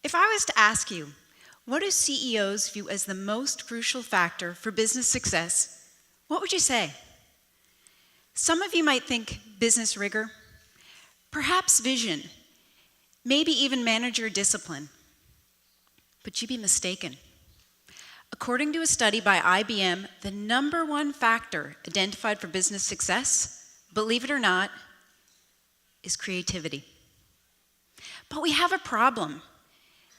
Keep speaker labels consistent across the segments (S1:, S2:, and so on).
S1: If I was to ask you, what do CEOs view as the most crucial factor for business success, what would you say? Some of you might think business rigor, perhaps vision, maybe even manager discipline. But you'd be mistaken. According to a study by IBM, the number one factor identified for business success, believe it or not, is creativity. But we have a problem.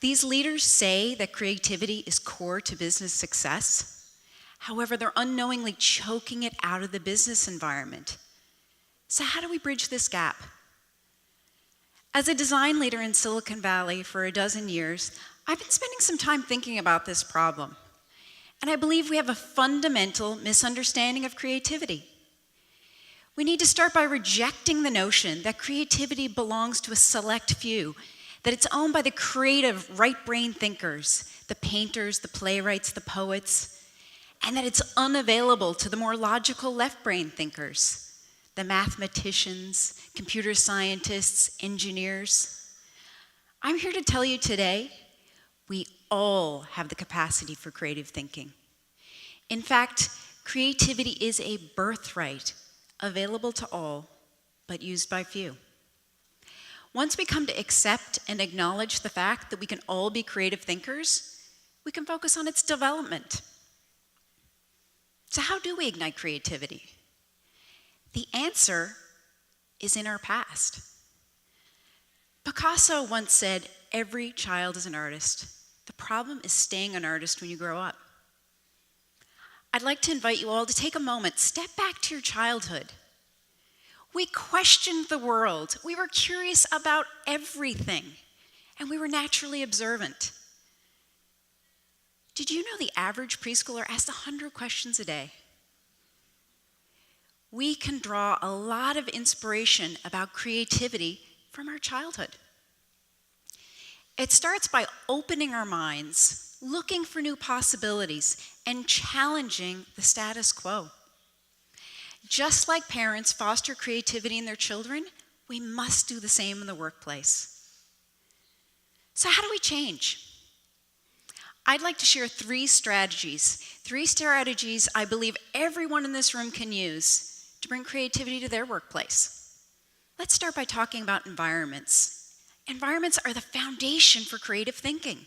S1: These leaders say that creativity is core to business success. However, they're unknowingly choking it out of the business environment. So how do we bridge this gap? As a design leader in Silicon Valley for a dozen years, I've been spending some time thinking about this problem. And I believe we have a fundamental misunderstanding of creativity. We need to start by rejecting the notion that creativity belongs to a select few, that it's owned by the creative right-brain thinkers, the painters, the playwrights, the poets, and that it's unavailable to the more logical left-brain thinkers, the mathematicians, computer scientists, engineers. I'm here to tell you today, we all have the capacity for creative thinking. In fact, creativity is a birthright, available to all, but used by few. Once we come to accept and acknowledge the fact that we can all be creative thinkers, we can focus on its development. So how do we ignite creativity? The answer is in our past. Picasso once said, "Every child is an artist. The problem is staying an artist when you grow up." I'd like to invite you all to take a moment, step back to your childhood. We questioned the world. We were curious about everything, and we were naturally observant. Did you know the average preschooler asks 100 questions a day? We can draw a lot of inspiration about creativity from our childhood. It starts by opening our minds, looking for new possibilities, and challenging the status quo. Just like parents foster creativity in their children, we must do the same in the workplace. So how do we change? I'd like to share three strategies I believe everyone in this room can use to bring creativity to their workplace. Let's start by talking about environments. Environments are the foundation for creative thinking.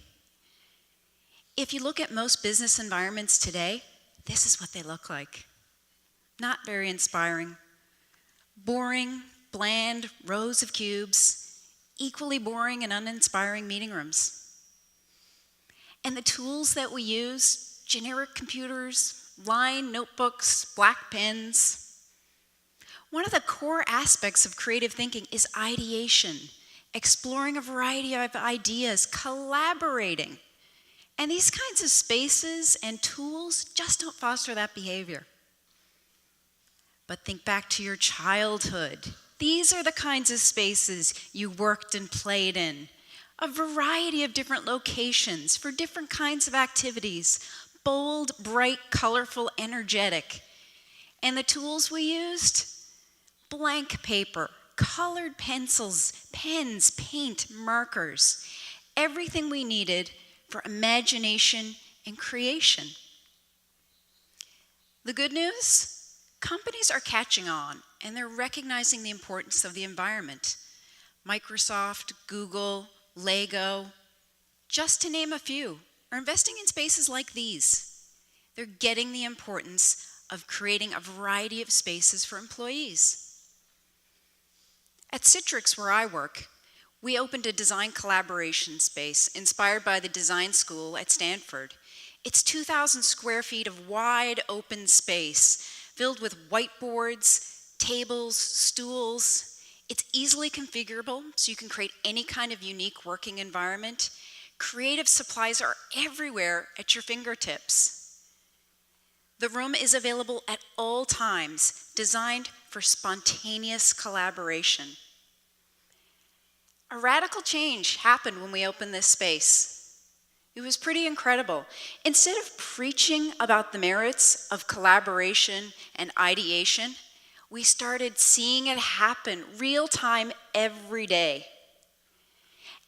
S1: If you look at most business environments today, this is what they look like. Not very inspiring. Boring, bland rows of cubes, equally boring and uninspiring meeting rooms. And the tools that we use, generic computers, lined notebooks, black pens. One of the core aspects of creative thinking is ideation, exploring a variety of ideas, collaborating. And these kinds of spaces and tools just don't foster that behavior. But think back to your childhood. These are the kinds of spaces you worked and played in. A variety of different locations for different kinds of activities. Bold, bright, colorful, energetic. And the tools we used? Blank paper, colored pencils, pens, paint, markers. Everything we needed for imagination and creation. The good news? Companies are catching on, and they're recognizing the importance of the environment. Microsoft, Google, Lego, just to name a few, are investing in spaces like these. They're getting the importance of creating a variety of spaces for employees. At Citrix, where I work, we opened a design collaboration space inspired by the design school at Stanford. It's 2,000 square feet of wide open space filled with whiteboards, tables, stools. It's easily configurable, so you can create any kind of unique working environment. Creative supplies are everywhere at your fingertips. The room is available at all times, designed for spontaneous collaboration. A radical change happened when we opened this space. It was pretty incredible. Instead of preaching about the merits of collaboration and ideation, we started seeing it happen real time every day.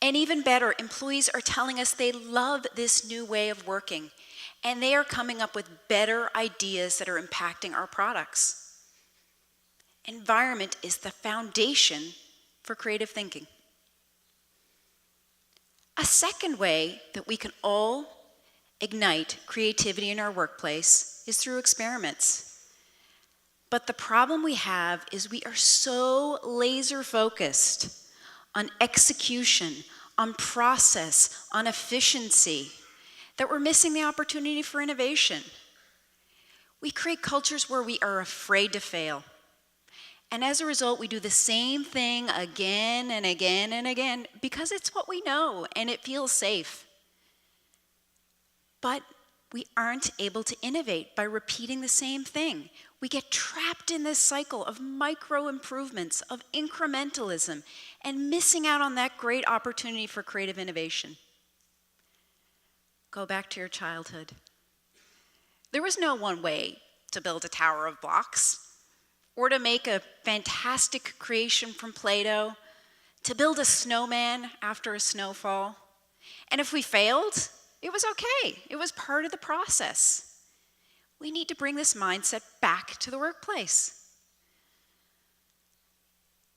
S1: And even better, employees are telling us they love this new way of working, and they are coming up with better ideas that are impacting our products. Environment is the foundation for creative thinking. A second way that we can all ignite creativity in our workplace is through experiments. But the problem we have is we are so laser focused on execution, on process, on efficiency, that we're missing the opportunity for innovation. We create cultures where we are afraid to fail. And as a result, we do the same thing again and again and again because it's what we know and it feels safe. But we aren't able to innovate by repeating the same thing. We get trapped in this cycle of micro improvements, of incrementalism, and missing out on that great opportunity for creative innovation. Go back to your childhood. There was no one way to build a tower of blocks, or to make a fantastic creation from Play-Doh, to build a snowman after a snowfall. And if we failed, it was okay. It was part of the process. We need to bring this mindset back to the workplace.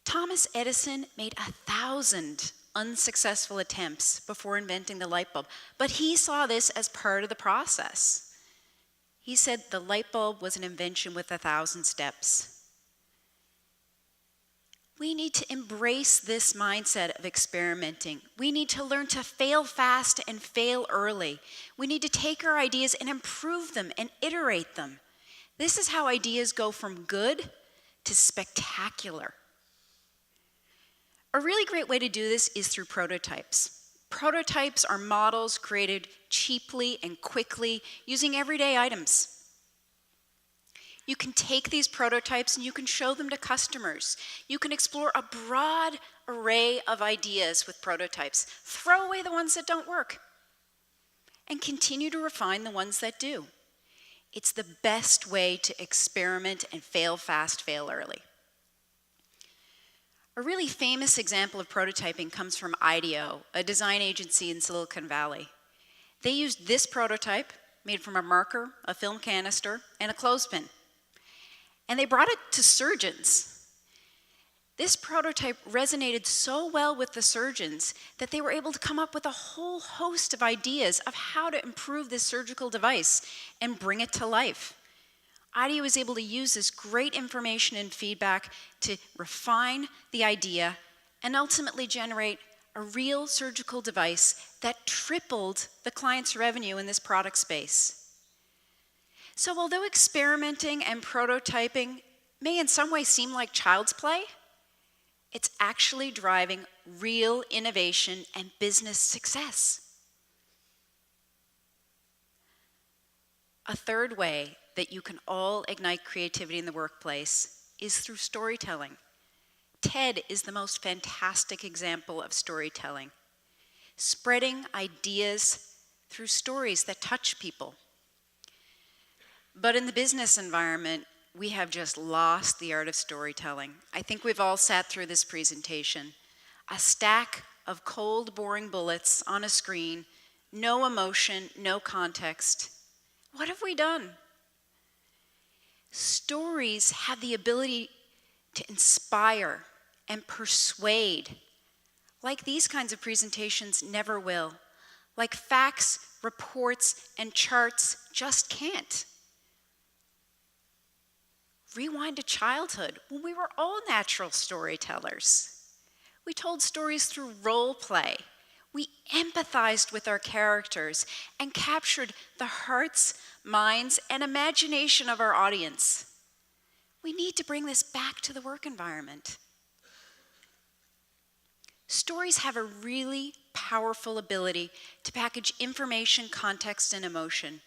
S1: Thomas Edison made 1,000 unsuccessful attempts before inventing the light bulb, but he saw this as part of the process. He said the light bulb was an invention with 1,000 steps. We need to embrace this mindset of experimenting. We need to learn to fail fast and fail early. We need to take our ideas and improve them and iterate them. This is how ideas go from good to spectacular. A really great way to do this is through prototypes. Prototypes are models created cheaply and quickly using everyday items. You can take these prototypes and you can show them to customers. You can explore a broad array of ideas with prototypes. Throw away the ones that don't work and continue to refine the ones that do. It's the best way to experiment and fail fast, fail early. A really famous example of prototyping comes from IDEO, a design agency in Silicon Valley. They used this prototype made from a marker, a film canister, and a clothespin. And they brought it to surgeons. This prototype resonated so well with the surgeons that they were able to come up with a whole host of ideas of how to improve this surgical device and bring it to life. IDEO was able to use this great information and feedback to refine the idea and ultimately generate a real surgical device that tripled the client's revenue in this product space. So although experimenting and prototyping may in some way seem like child's play, it's actually driving real innovation and business success. A third way that you can all ignite creativity in the workplace is through storytelling. TED is the most fantastic example of storytelling. Spreading ideas through stories that touch people. But in the business environment, we have just lost the art of storytelling. I think we've all sat through this presentation. A stack of cold, boring bullets on a screen, no emotion, no context. What have we done? Stories have the ability to inspire and persuade, like these kinds of presentations never will. Like facts, reports, and charts just can't. Rewind to childhood when we were all natural storytellers. We told stories through role play. We empathized with our characters and captured the hearts, minds, and imagination of our audience. We need to bring this back to the work environment. Stories have a really powerful ability to package information, context, and emotion.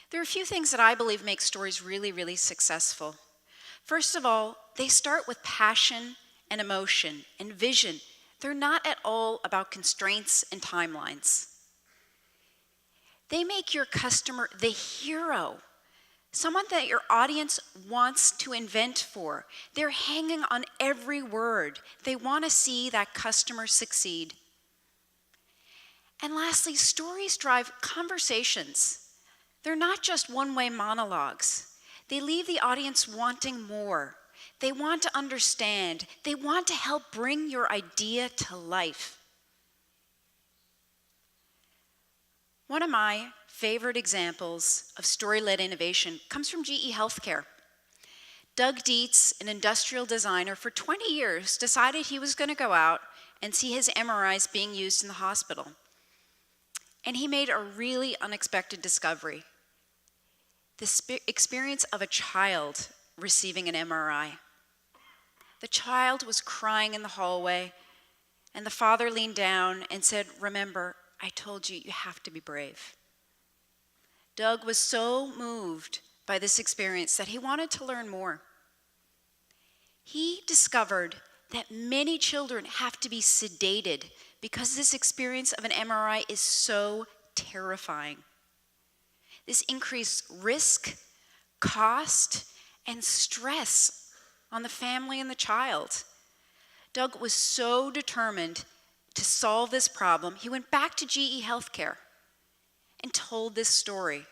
S1: There are a few things that I believe make stories really, really successful. First of all, they start with passion and emotion and vision. They're not at all about constraints and timelines. They make your customer the hero, someone that your audience wants to invent for. They're hanging on every word. They want to see that customer succeed. And lastly, stories drive conversations. They're not just one-way monologues. They leave the audience wanting more. They want to understand. They want to help bring your idea to life. One of my favorite examples of story-led innovation comes from GE Healthcare. Doug Dietz, an industrial designer, for 20 years decided he was going to go out and see his MRIs being used in the hospital. And he made a really unexpected discovery: the experience of a child receiving an MRI. The child was crying in the hallway, and the father leaned down and said, "Remember, I told you, you have to be brave." Doug was so moved by this experience that he wanted to learn more. He discovered that many children have to be sedated because this experience of an MRI is so terrifying. This increased risk, cost, and stress on the family and the child. Doug was so determined to solve this problem, he went back to GE Healthcare and told this story.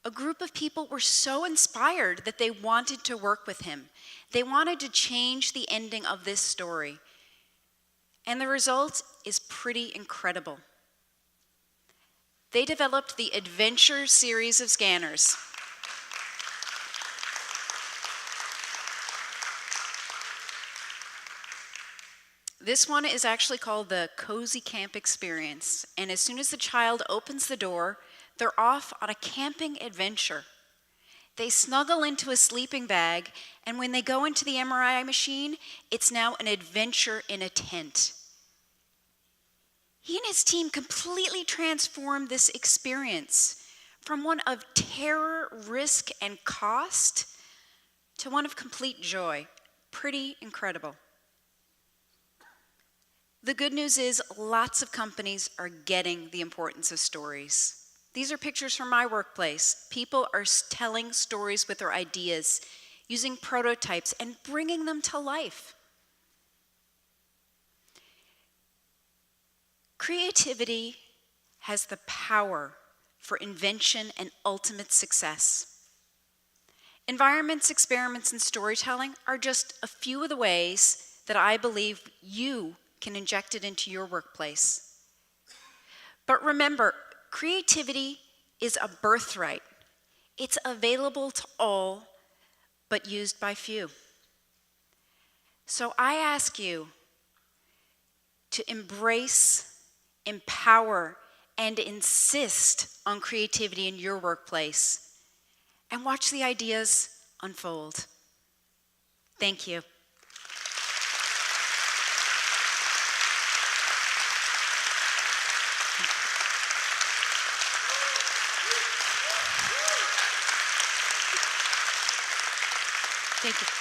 S1: A group of people were so inspired that they wanted to work with him. They wanted to change the ending of this story. And the result is pretty incredible. They developed the Adventure series of scanners. This one is actually called the Cozy Camp Experience. And as soon as the child opens the door, they're off on a camping adventure. They snuggle into a sleeping bag, and when they go into the MRI machine, it's now an adventure in a tent. He and his team completely transformed this experience from one of terror, risk, and cost to one of complete joy. Pretty incredible. The good news is lots of companies are getting the importance of stories. These are pictures from my workplace. People are telling stories with their ideas, using prototypes, and bringing them to life. Creativity has the power for invention and ultimate success. Environments, experiments, and storytelling are just a few of the ways that I believe you can inject it into your workplace. But remember, creativity is a birthright. It's available to all, but used by few. So I ask you to embrace, empower, and insist on creativity in your workplace, and watch the ideas unfold. Thank you. Thank you.